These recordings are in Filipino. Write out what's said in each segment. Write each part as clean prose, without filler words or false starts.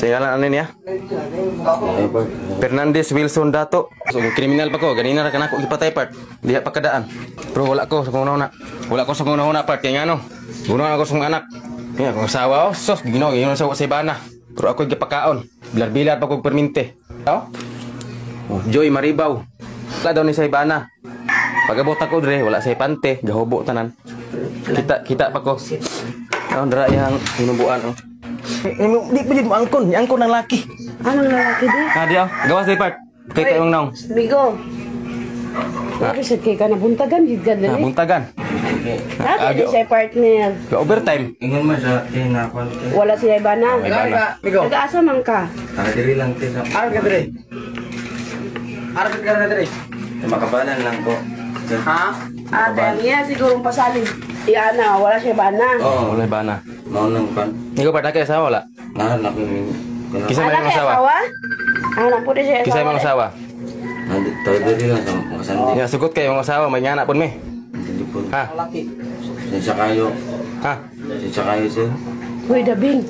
Saya ano niya? Fernandez Wilson Dato. So, kriminal pa ko. Ganina ra kanako gipatay part. Diha pa kadaan. Pero wala ko sa una. Wala ko sa una part kay ngano. Una ako sa anak. Kaya kung asawa oh, sos Ginoo sa Ibana. Pero ako gipakaon. Bilar-bilar pa kog perminte. Oh? Joy Maribaw. Wala daw ni sa Ibana. Pagabot ako dre, wala sa pante, gahubo tanan. Kita pa ko. Ang dra yang hinubuan oh. Di pa mo angkon ng laki. Anong lalaki di? Kadi oh, gawas di part. Kay tayong naong. Bigo. Bakit sa kay ka nabuntagan jud ka dali? Buntagan. Agi siya partner. Ga overtime. Ingon mo sa tinapon. Wala siya Ibana. Bigo. Nag-asa man ka? Diri lang tisa. Arap ka dre. Arap ka na dre. Makabalan lang ko. Ha? Ate, niya siguro pasalig. Iana, wala siya Ibana. Oo, Wala ba na? maunang kan. Ikaw pa kay asawa wala? Nahanap yung Kisa may Anak mga siya asawa? asawa? Anak po di siya Kisa may mga asawa? tayo diri lang sa mga sandi. Ya sugot kayo mga asawa, may anak pun me. Hindi po. Ha? Sa kayo. Ha? Sa kayo sir. Uy, Dabing.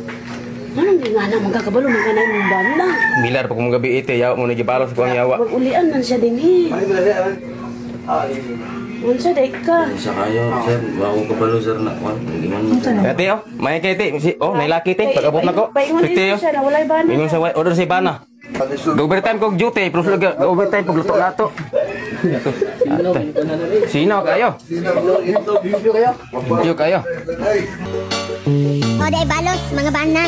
Anong di nga na magkakabalo man ka na yung banda? Bilar pa kung gabi ite, yawa mo nagibalos ko ang yawa. Mag-ulian man siya din eh. Unsa day ka? Sa kayo sir. Bago ko palo sir na kwan. Hindi man mo. Ate oh, may kay te, oh, nailaki te, pag-abot na ko. Paingon Pite din oh. siya na wala Ibana. Ingon sa order sa Ibana. Overtime kog duty, pero overtime pag luto nato. Sino kayo? Sino kayo? O day balos, mga bana.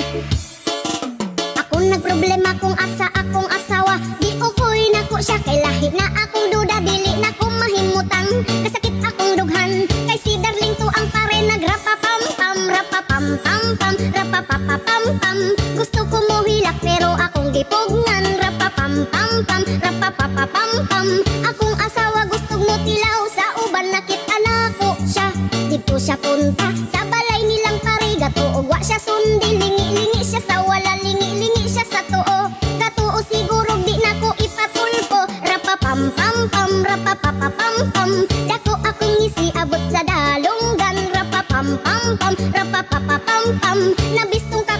Akong nagproblema kung asa akong asawa. Di ukoy na ko siya kay lahi na akong duda. Dili na ko mahimutang kasakit akong dughan. Kay si darling to ang pare nagrapapam pam rapapam pam pam rapapapam pam. Gusto ko mo hilak pero akong gipugnan. Rapapam pam pam rapapapam pam. Akong asawa gusto mo tilaw sa uban nakita na ko siya. Dito siya punta sa balay nilang pare. Gatuog wa siya sundi. Lingi-lingi siya sa wala. Lingi-lingi siya sa tuo. Gatuo siguro di na ko ipatulpo. Rapapam pam pam rapapapam pam. Dako akong ngisi abot sa dalunggan. Rapapam pam pam rapapapam pam. Nabistong ka